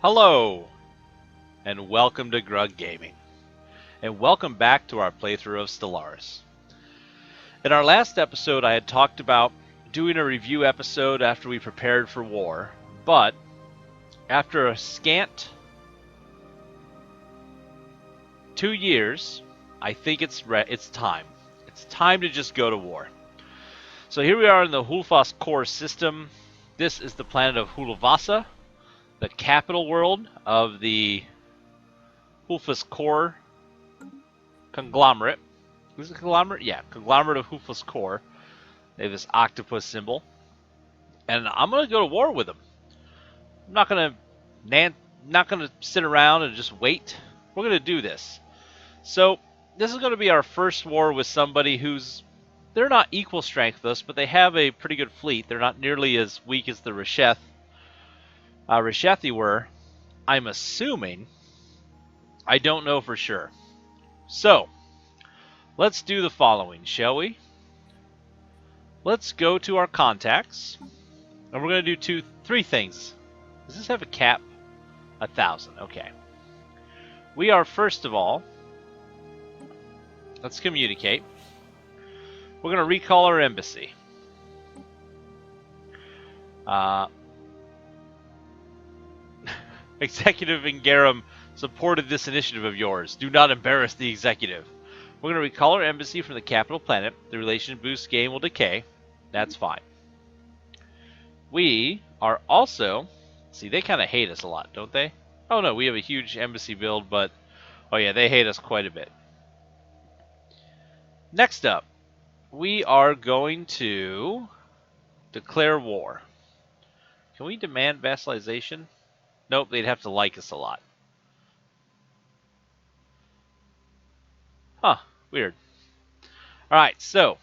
Hello, and welcome to Grug Gaming, and welcome back to our playthrough of Stellaris. In our last episode, I had talked about doing a review episode after we prepared for war, but after a scant 2 years, I think it's time. It's time to just go to war. So here we are in the Hulfass Khor system. This is the planet of Hulfass, the capital world of the Hulfass Khor conglomerate. Is it conglomerate? Yeah, conglomerate of Hulfass Khor. They have this octopus symbol, and I'm gonna go to war with them. I'm not gonna sit around and just wait. We're gonna do this. So this is gonna be our first war with somebody who's they're not equal strength with us, but they have a pretty good fleet. They're not nearly as weak as the Rishethi were. I'm assuming. I don't know for sure. So, let's do the following, shall we? Let's go to our contacts, and we're going to do three things. Does this have a cap? 1,000. Okay. We are, first of all, let's communicate. We're going to recall our embassy. Executive in Garum supported this initiative of yours. Do not embarrass the executive. We're going to recall our embassy from the capital planet. The relation boost gain will decay. That's fine. We are also... See, they kind of hate us a lot, don't they? Oh no, we have a huge embassy build, but... Oh yeah, they hate us quite a bit. Next up, we are going to declare war. Can we demand vassalization? Nope, they'd have to like us a lot. Huh, weird. Alright, so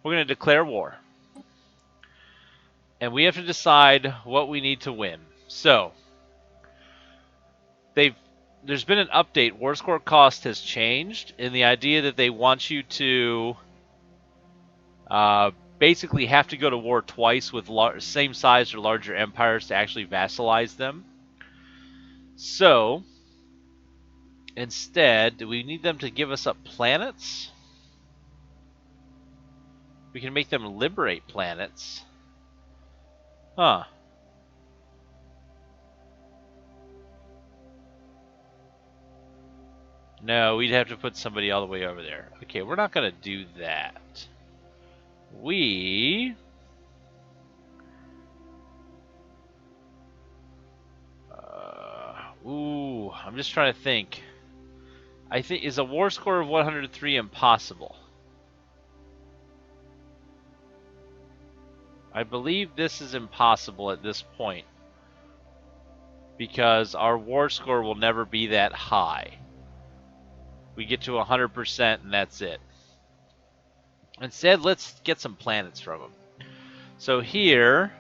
we're going to declare war. And we have to decide what we need to win. So, there's been an update. War score cost has changed in the idea that they want you to basically have to go to war twice with same size or larger empires to actually vassalize them. So, instead, do we need them to give us up planets? We can make them liberate planets. Huh. No, we'd have to put somebody all the way over there. Okay, we're not going to do that. I'm just trying to think. I think, is a war score of 103 impossible? I believe this is impossible at this point, because our war score will never be that high. We get to 100% and that's it. Instead, let's get some planets from them. So here,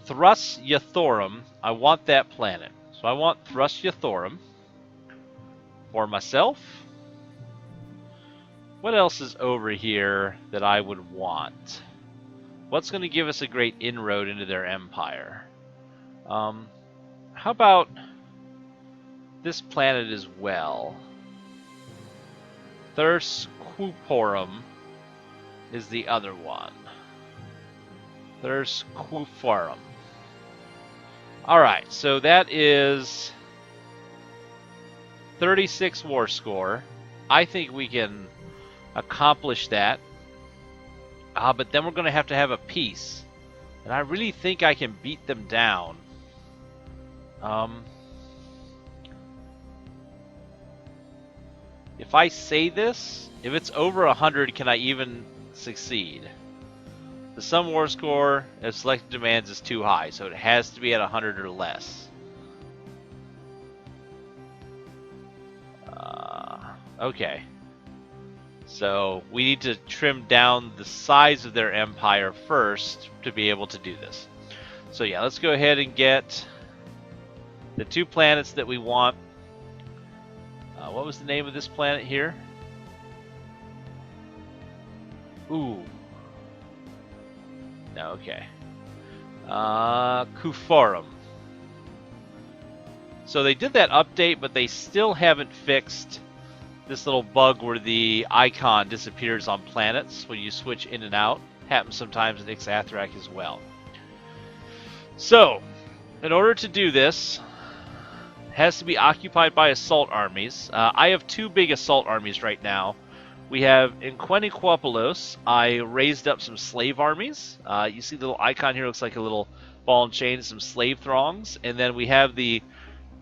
Thrust Yathorum, I want that planet. So I want Thrust Yathorum for myself. What else is over here that I would want? What's going to give us a great inroad into their empire? How about this planet as well? Thurs Quporum is the other one. Thurs Quforum. Alright, so that is 36 war score. I think we can accomplish that. But then we're going to have a peace. And I really think I can beat them down. If I say this, if it's over 100, can I even succeed? The sum war score of selected demands is too high, so it has to be at 100 or less. Okay. So we need to trim down the size of their empire first to be able to do this. So yeah, let's go ahead and get the 2 planets that we want. What was the name of this planet here? Ooh. No, okay. Kuforum. So they did that update, but they still haven't fixed this little bug where the icon disappears on planets when you switch in and out. Happens sometimes in Ixathrak as well. So, in order to do this, it has to be occupied by assault armies. I have 2 big assault armies right now. We have in Queniquopolis, I raised up some slave armies. You see the little icon here, looks like a little ball and chain, some slave throngs. And then we have the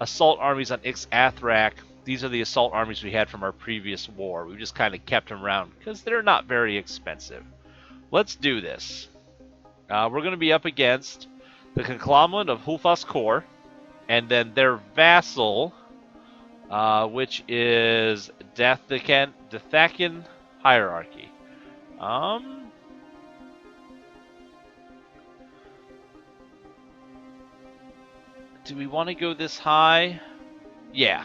assault armies on Ixathrak. These are the assault armies we had from our previous war. We just kind of kept them around because they're not very expensive. Let's do this. We're going to be up against the conglomerate of Hulfass Khor, and then their vassal, which is Dathakan Hierarchy. Do we want to go this high? Yeah.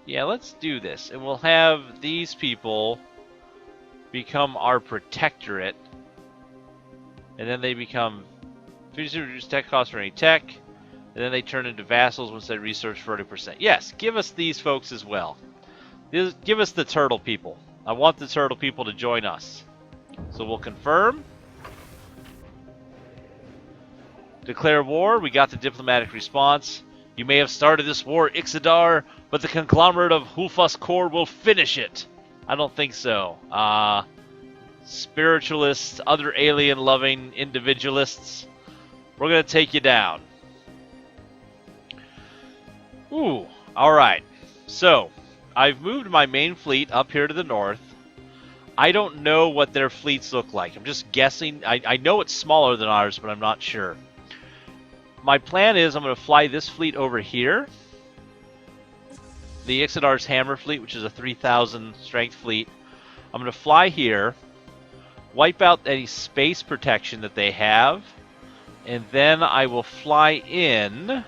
Yeah, let's do this. And we'll have these people become our protectorate. And then they become reduce tech costs for any tech. And then they turn into vassals once they research 40%. Yes, give us these folks as well. Give us the turtle people. I want the turtle people to join us. So we'll confirm. Declare war. We got the diplomatic response. You may have started this war, Ixadar, but the conglomerate of Hulfass Khor will finish it. I don't think so. Spiritualists, other alien-loving individualists, we're going to take you down. Ooh, alright. So, I've moved my main fleet up here to the north. I don't know what their fleets look like. I'm just guessing. I know it's smaller than ours, but I'm not sure. My plan is I'm going to fly this fleet over here. The Ixadar's Hammer fleet, which is a 3,000 strength fleet. I'm going to fly here, wipe out any space protection that they have, and then I will fly in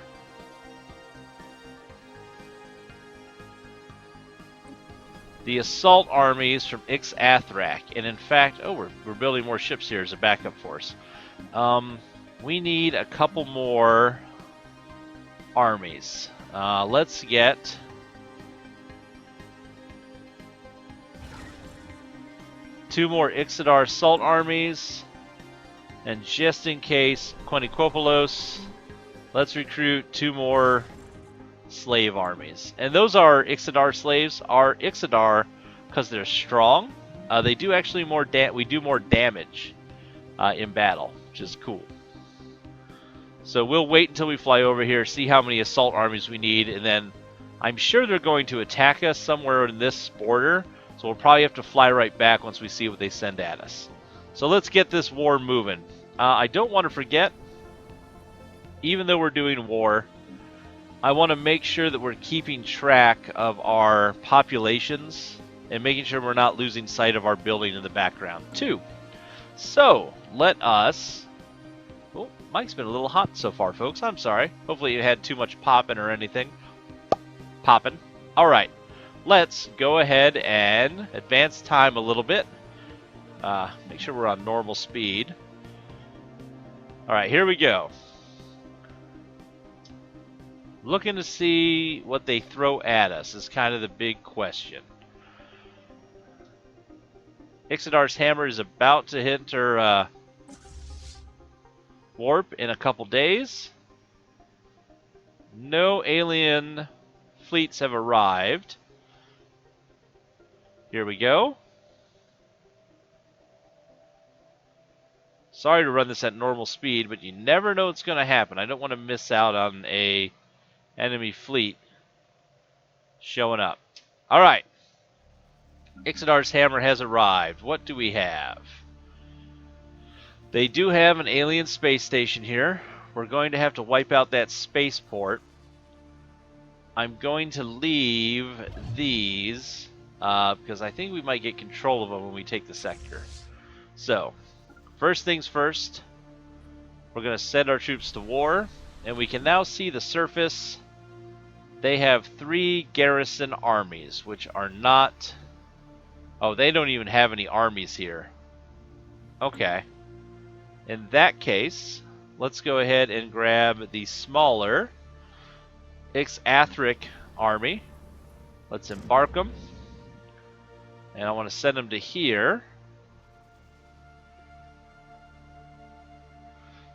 the assault armies from Ixathrak. And in fact, we're building more ships here as a backup force. We need a couple more armies. Let's get two more Ixadar assault armies. And just in case, Queniquopolis, let's recruit 2 more slave armies. And those are Ixadar slaves. Are Ixadar because they're strong. They do actually we do more damage in battle, which is cool. So we'll wait until we fly over here, see how many assault armies we need, and then I'm sure they're going to attack us somewhere in this border, so we'll probably have to fly right back once we see what they send at us. So let's get this war moving. I don't want to forget, even though we're doing war, I want to make sure that we're keeping track of our populations and making sure we're not losing sight of our building in the background, too. So, let us... Oh, mic's been a little hot so far, folks. I'm sorry. Hopefully you had too much popping or anything. Popping. Alright. Let's go ahead and advance time a little bit. Make sure we're on normal speed. Alright, here we go. Looking to see what they throw at us is kind of the big question. Ixadar's Hammer is about to hit her warp in a couple days. No alien fleets have arrived. Here we go. Sorry to run this at normal speed, but you never know what's going to happen. I don't want to miss out on a enemy fleet showing up. Alright. Ixadar's Hammer has arrived. What do we have? They do have an alien space station here. We're going to have to wipe out that spaceport. I'm going to leave these because I think we might get control of them when we take the sector. So, first things first, we're going to send our troops to war, and we can now see the surface. They have 3 garrison armies, which are not... Oh, they don't even have any armies here. Okay. In that case, let's go ahead and grab the smaller Ixathric army. Let's embark them. And I want to send them to here.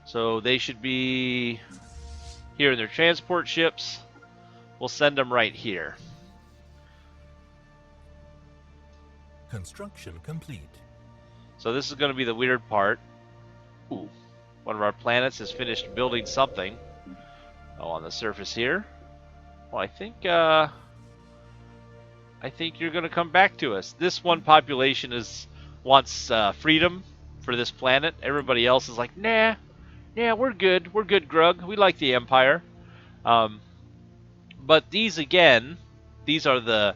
So they should be here in their transport ships. We'll send them right here. Construction complete. So this is going to be the weird part. Ooh, one of our planets has finished building something. Oh, on the surface here. Well, I think you're going to come back to us. This one population wants freedom for this planet. Everybody else is like, nah, we're good. We're good, Grug. We like the Empire. But these again, these are the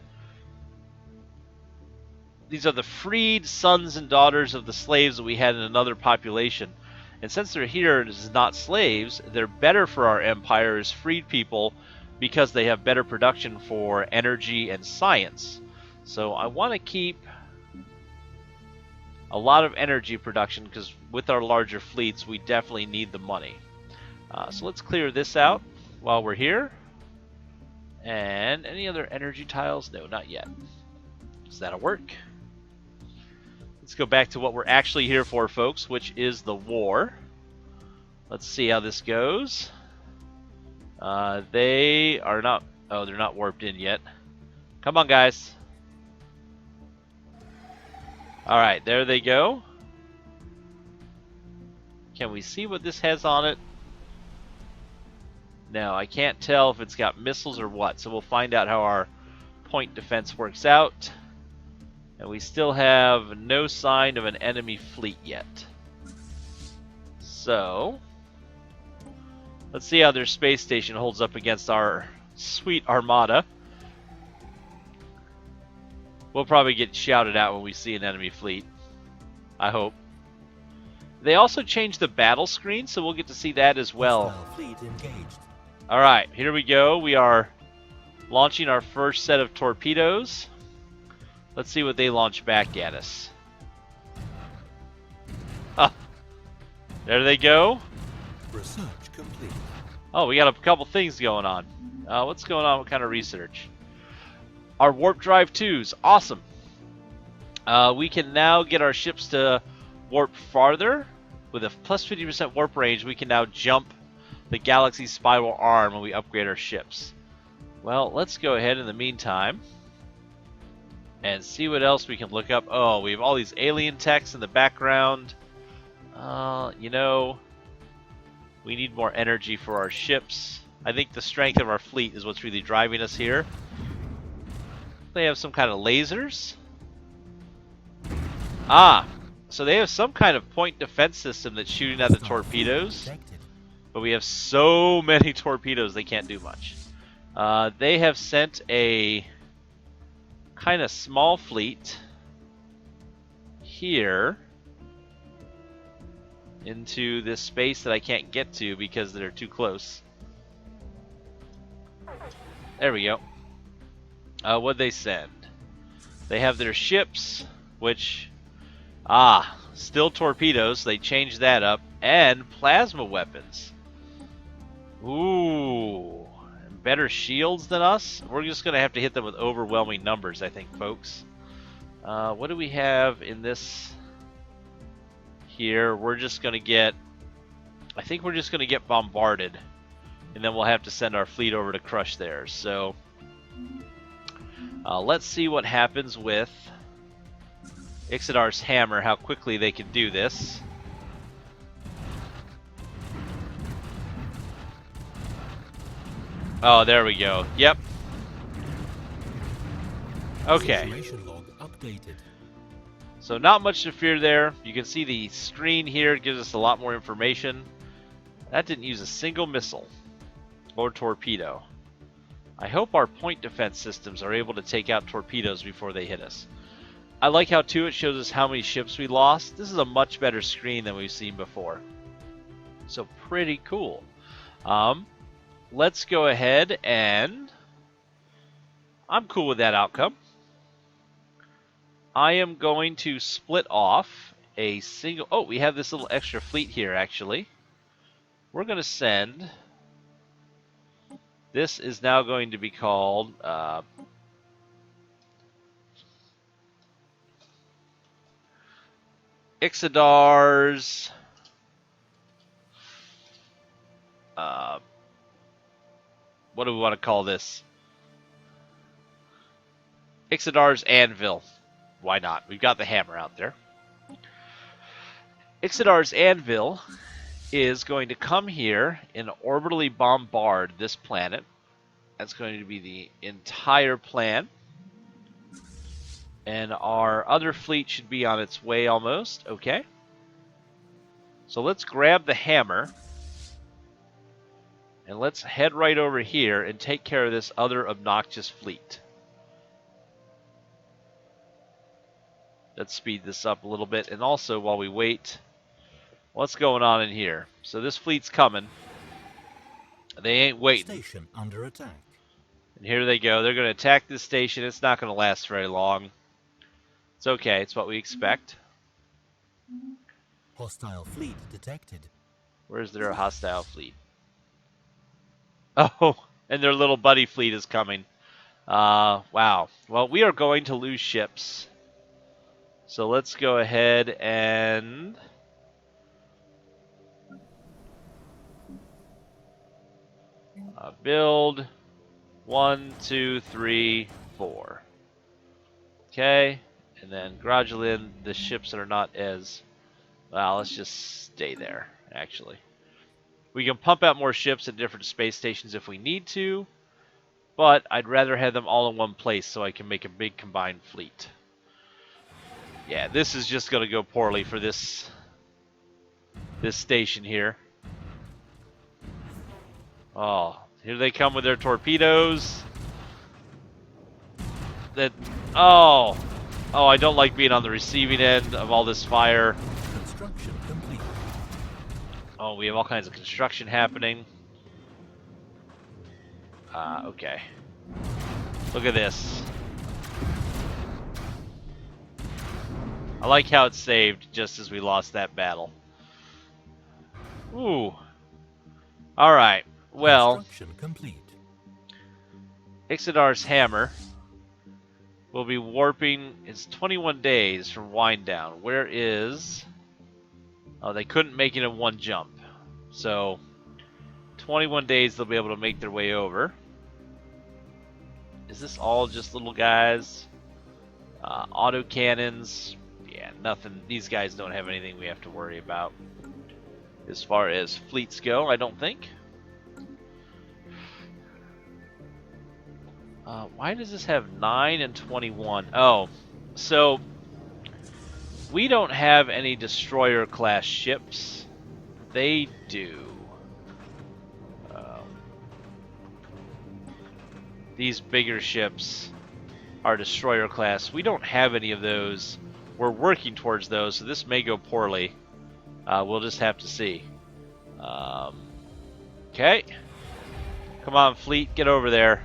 freed sons and daughters of the slaves that we had in another population. And since they're here as not slaves, they're better for our empire as freed people because they have better production for energy and science. So I want to keep a lot of energy production because with our larger fleets, we definitely need the money. So let's clear this out while we're here. And any other energy tiles? No, not yet. So that'll work. Let's go back to what we're actually here for, folks, which is the war. Let's see how this goes. They are not... Oh, they're not warped in yet. Come on, guys. Alright, there they go. Can we see what this has on it? No, I can't tell if it's got missiles or what, so we'll find out how our point defense works out. And we still have no sign of an enemy fleet yet. So, let's see how their space station holds up against our sweet armada. We'll probably get shouted out when we see an enemy fleet. I hope. They also changed the battle screen, so we'll get to see that as well. Alright, here we go. We are launching our first set of torpedoes. Let's see what they launch back at us. Ah, there they go. Research complete. Oh, we got a couple things going on. What's going on? What kind of research? Our warp drive 2s. Awesome. We can now get our ships to warp farther. With a plus 50% warp range, we can now jump the galaxy spiral arm when we upgrade our ships. Well, let's go ahead in the meantime and see what else we can look up. Oh, we have all these alien techs in the background. You know, we need more energy for our ships. I think the strength of our fleet is what's really driving us here. They have some kind of lasers. Ah, so they have some kind of point defense system that's shooting at the torpedoes. But we have so many torpedoes they can't do much. They have sent a kind of small fleet here into this space that I can't get to because they're too close. There we go. What'd they send? They have their ships, which... still torpedoes. They changed that up. And plasma weapons. Ooh. Better shields than us? We're just going to have to hit them with overwhelming numbers, I think, folks. What do we have in this here? We're just going to get... I think we're just going to get bombarded. And then we'll have to send our fleet over to crush theirs. So, let's see what happens with Ixadar's hammer, how quickly they can do this. Oh, there we go. Yep. Okay. So not much to fear there. You can see the screen here. It gives us a lot more information. That didn't use a single missile or torpedo. I hope our point defense systems are able to take out torpedoes before they hit us. I like how, too, it shows us how many ships we lost. This is a much better screen than we've seen before. So pretty cool. Let's go ahead and... I'm cool with that outcome. I am going to split off a single... Oh, we have this little extra fleet here, actually. We're going to send... This is now going to be called... Ixadar's... what do we want to call this? Ixadar's Anvil. Why not? We've got the hammer out there. Ixadar's Anvil is going to come here and orbitally bombard this planet. That's going to be the entire plan. And our other fleet should be on its way almost. Okay. So let's grab the hammer. And let's head right over here and take care of this other obnoxious fleet. Let's speed this up a little bit. And also, while we wait, what's going on in here? So this fleet's coming. They ain't waiting. Station under attack. And here they go. They're going to attack this station. It's not going to last very long. It's okay. It's what we expect. Hostile fleet detected. Where's their hostile fleet? Oh, and their little buddy fleet is coming. Wow. Well, we are going to lose ships. So let's go ahead and... build 1, 2, 3, 4. Okay, and then gradually in the ships that are not as... Well, let's just stay there, actually. We can pump out more ships at different space stations if we need to, but I'd rather have them all in one place so I can make a big combined fleet. Yeah, this is just going to go poorly for this station here. Oh, here they come with their torpedoes. Oh, I don't like being on the receiving end of all this fire. Construction complete. Oh, we have all kinds of construction happening. Okay. Look at this. I like how it's saved just as we lost that battle. Ooh. Alright. Well, Construction complete. Ixadar's hammer will be warping. It's 21 days from wind down. Where is... Oh, they couldn't make it in one jump. So, 21 days they'll be able to make their way over. Is this all just little guys? Auto cannons. Yeah, nothing. These guys don't have anything we have to worry about. As far as fleets go, I don't think. Why does this have 9 and 21? Oh, so we don't have any destroyer class ships. They do. These bigger ships are destroyer class. We don't have any of those. We're working towards those, so this may go poorly. We'll just have to see. Okay. Come on, fleet, get over there.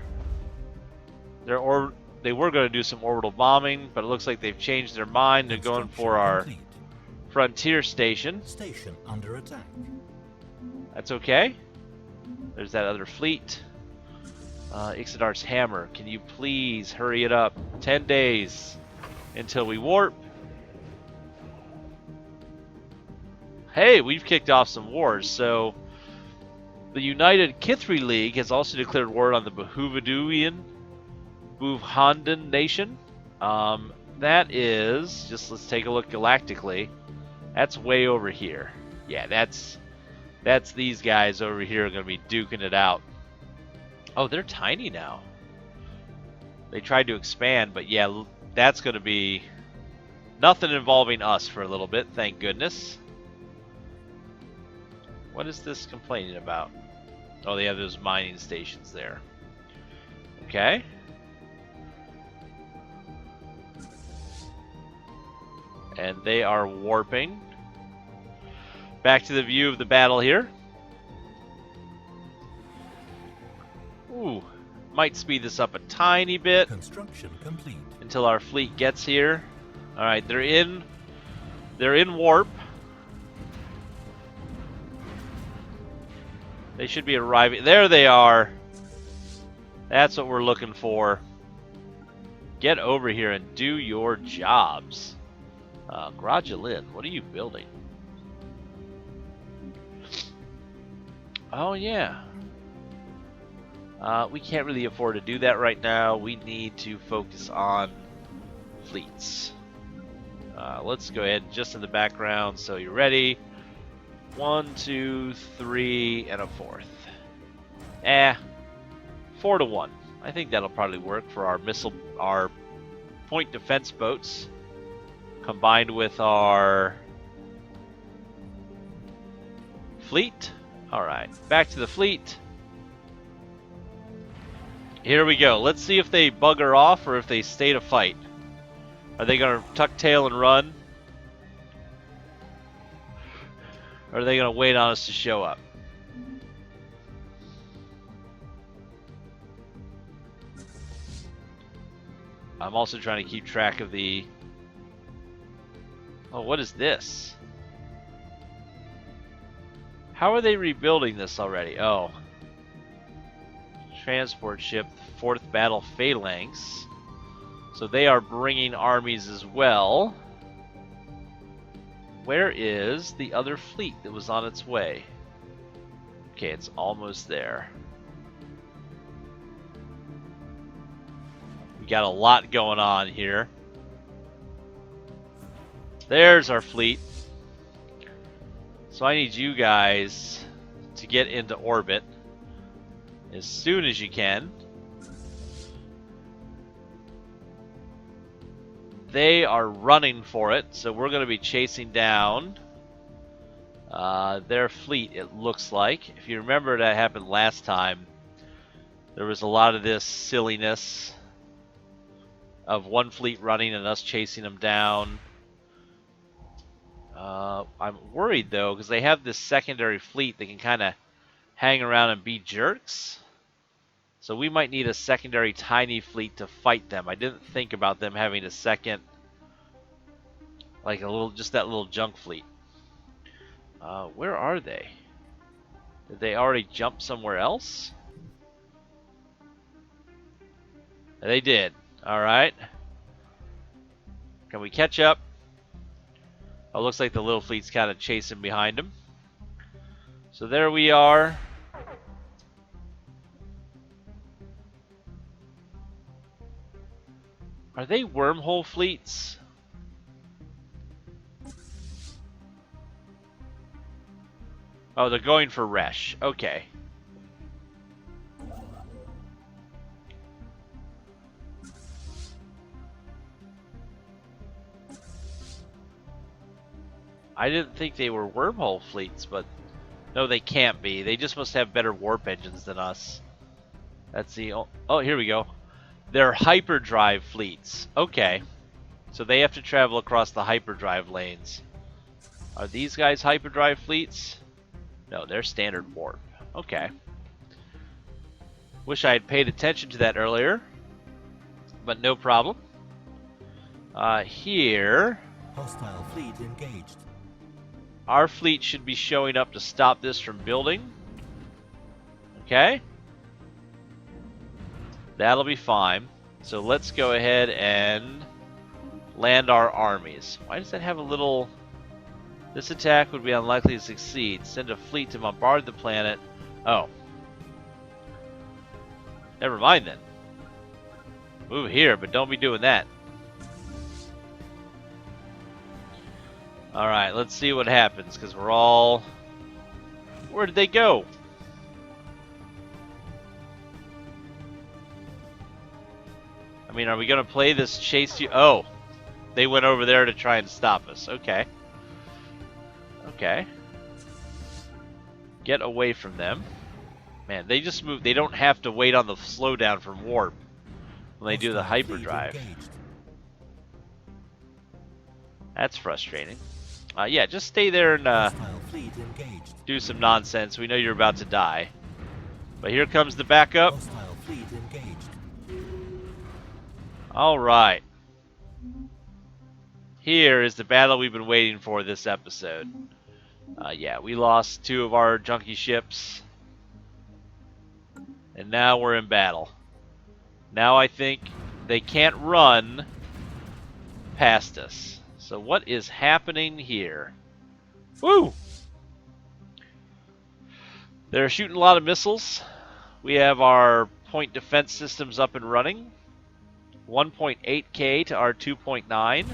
They were going to do some orbital bombing, but it looks like they've changed their mind. They're going for our frontier station. Station under attack. That's okay. There's that other fleet. Ixadar's hammer. Can you please hurry it up? 10 days until we warp. Hey, we've kicked off some wars. So the United Kithri League has also declared war on the Buhandan nation. That is, just let's take a look galactically. That's way over here. Yeah, that's these guys over here are going to be duking it out. Oh, they're tiny now. They tried to expand, but yeah, that's going to be nothing involving us for a little bit, thank goodness. What is this complaining about? Oh, they have those mining stations there. Okay. And they are warping. Back to the view of the battle here. Ooh, might speed this up a tiny bit. Construction complete. Until our fleet gets here. Alright, they're in They're in warp. They should be arriving. There they are. That's what we're looking for. Get over here and do your jobs. Gradulin, what are you building? Oh, yeah. We can't really afford to do that right now. We need to focus on fleets. Let's go ahead just in the background. So you're ready. 1, 2, 3, and a 4th. 4 to 1. I think that'll probably work for our point defense boats, combined with our fleet. All right, back to the fleet. Here we go. Let's see if they bugger off or if they stay to fight. Are they going to tuck tail and run? Or are they going to wait on us to show up? I'm also trying to keep track of the... Oh, what is this? How are they rebuilding this already? Oh. Transport ship, 4th Battle Phalanx. So they are bringing armies as well. Where is the other fleet that was on its way? Okay, it's almost there. We got a lot going on here. There's our fleet. So I need you guys to get into orbit as soon as you can. They are running for it, so we're going to be chasing down their fleet, it looks like. If you remember, that happened last time. There was a lot of this silliness of one fleet running and us chasing them down. I'm worried, though, because they have this secondary fleet that can kind of hang around and be jerks. So we might need a secondary tiny fleet to fight them. I didn't think about them having a second, like just that little junk fleet. Where are they? Did they already jump somewhere else? They did. All right. Can we catch up? Oh, looks like the little fleet's kind of chasing behind them. So there we are. Are they wormhole fleets? Oh, they're going for Resh. Okay. I didn't think they were wormhole fleets, but no, they can't be. They just must have better warp engines than us. That's the... Oh, here we go. They're hyperdrive fleets. Okay. So they have to travel across the hyperdrive lanes. Are these guys hyperdrive fleets? No, they're standard warp. Okay. Wish I had paid attention to that earlier. But no problem. Here... Hostile fleet engaged. Our fleet should be showing up to stop this from building. Okay. That'll be fine. So let's go ahead and land our armies. Why does that have a little... This attack would be unlikely to succeed. Send a fleet to bombard the planet. Oh. Never mind then. Move here, but don't be doing that. Alright, let's see what happens, because we're all... Where did they go? I mean, are we going to play this chase you... Oh, they went over there to try and stop us. Okay. Okay. Get away from them. Man, they just move. They don't have to wait on the slowdown from warp when they do the hyperdrive. That's frustrating. Yeah, just stay there and do some nonsense. We know you're about to die. But here comes the backup. All right. Here is the battle we've been waiting for this episode. Yeah, we lost 2 of our junkie ships. And now we're in battle. Now I think they can't run past us. So what is happening here? Woo! They're shooting a lot of missiles. We have our point defense systems up and running. 1.8k to our 2.9.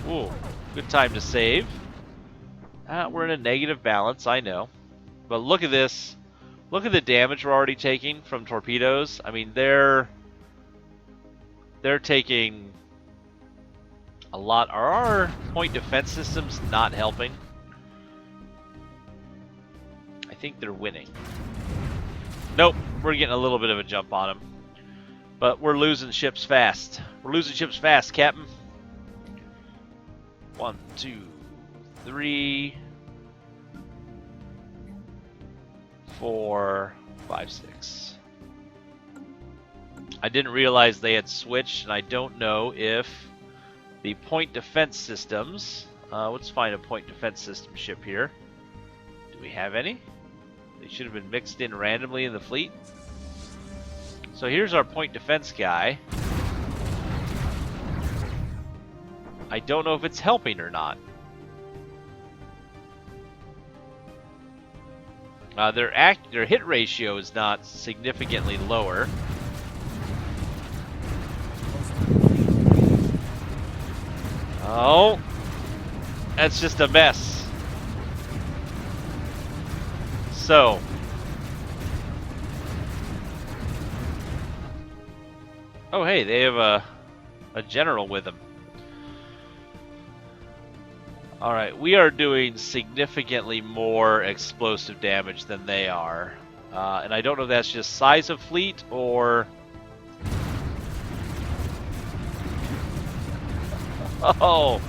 Ooh, good time to save. We're in a negative balance, I know. But look at this. Look at the damage we're already taking from torpedoes. I mean, they're taking a lot. Are our point defense systems not helping? I think they're winning. Nope, we're getting a little bit of a jump on them. But we're losing ships fast. We're losing ships fast, Captain. 1, 2, 3, 4, 5, 6. I didn't realize they had switched, and I don't know if the point defense systems... let's find a point defense system ship here. Do we have any? They should have been mixed in randomly in the fleet. So here's our point defense guy. I don't know if it's helping or not. Their hit ratio is not significantly lower. Oh, that's just a mess. So, oh hey, they have a general with them. Alright, we are doing significantly more explosive damage than they are. And I don't know if that's just size of fleet or... Oh,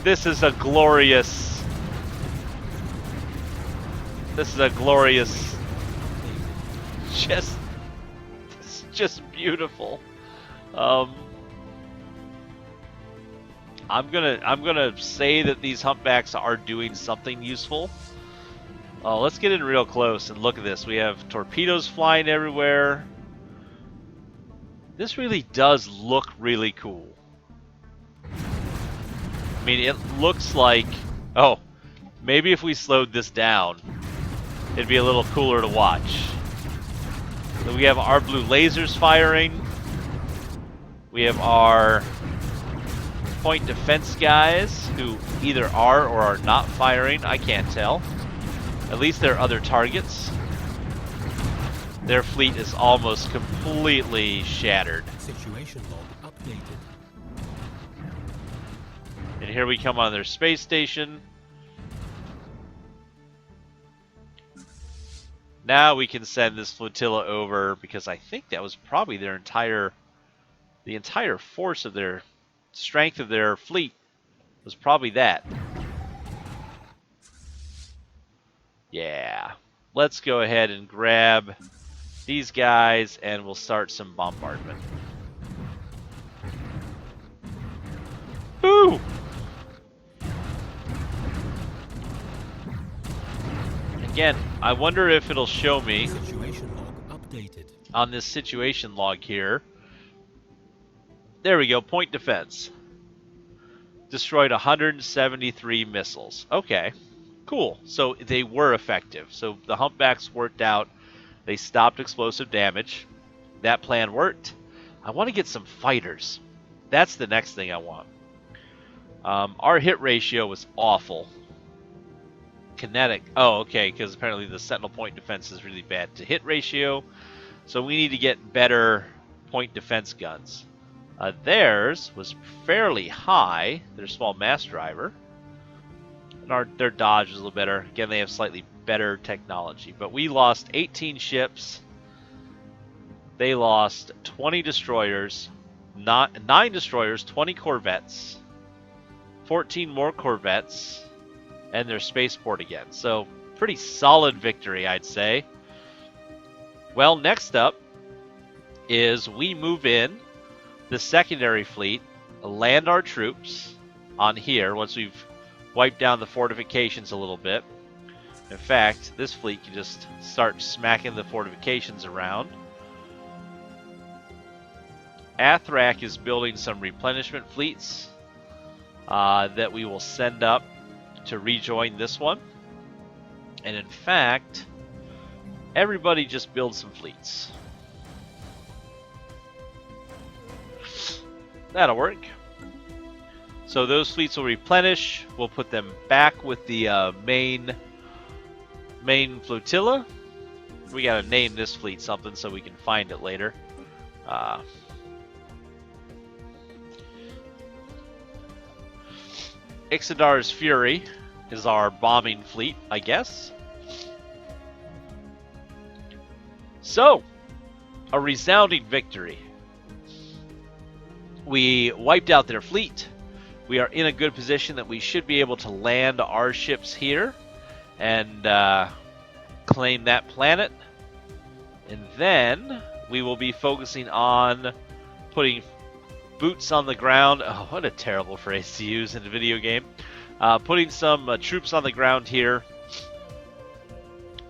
this is a glorious... This is a glorious... It's just beautiful. I'm gonna say that these humpbacks are doing something useful. Oh, let's get in real close and look at this. We have torpedoes flying everywhere. This really does look really cool. I mean, it looks like... Oh, maybe if we slowed this down, it'd be a little cooler to watch. So we have our blue lasers firing. We have our point defense guys who either are or are not firing. I can't tell. At least there are other targets. Their fleet is almost completely shattered. Situation log updated. And here we come on their space station. Now we can send this flotilla over because I think that was probably the entire force of their strength of their fleet was probably that. Yeah. Let's go ahead and grab these guys and we'll start some bombardment. Woo! Again, I wonder if it'll show me Situation log updated. on this situation log here. There we go, point defense. Destroyed 173 missiles. Okay, cool. So they were effective. So the humpbacks worked out. They stopped explosive damage. That plan worked. I want to get some fighters. That's the next thing I want. Our hit ratio was awful. Kinetic. Oh, okay, because apparently the sentinel point defense is really bad to hit ratio. So we need to get better point defense guns. Theirs was fairly high, their small mass driver. And their dodge was a little better. Again, they have slightly better technology. But we lost 18 ships. They lost 20 destroyers, 9 destroyers, 20 corvettes, 14 more corvettes, and their spaceport again. So, pretty solid victory, I'd say. Well, next up is we move in the secondary fleet, land our troops on here once we've wiped down the fortifications a little bit. In fact, this fleet can just start smacking the fortifications around. Athrak is building some replenishment fleets that we will send up to rejoin this one. And in fact, everybody just build some fleets. That'll work. So those fleets will replenish. We'll put them back with the main flotilla. We gotta name this fleet something so we can find it later. Ixadar's Fury is our bombing fleet, I guess. So, a resounding victory. We wiped out their fleet. We are in a good position that we should be able to land our ships here and claim that planet. And then we will be focusing on putting boots on the ground. Oh, what a terrible phrase to use in a video game. Putting some troops on the ground here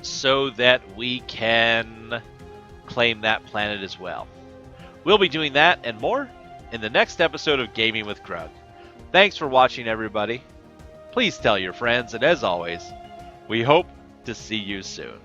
so that we can claim that planet as well. We'll be doing that and more in the next episode of Gaming with Grug. Thanks for watching, everybody. Please tell your friends, and as always, we hope to see you soon.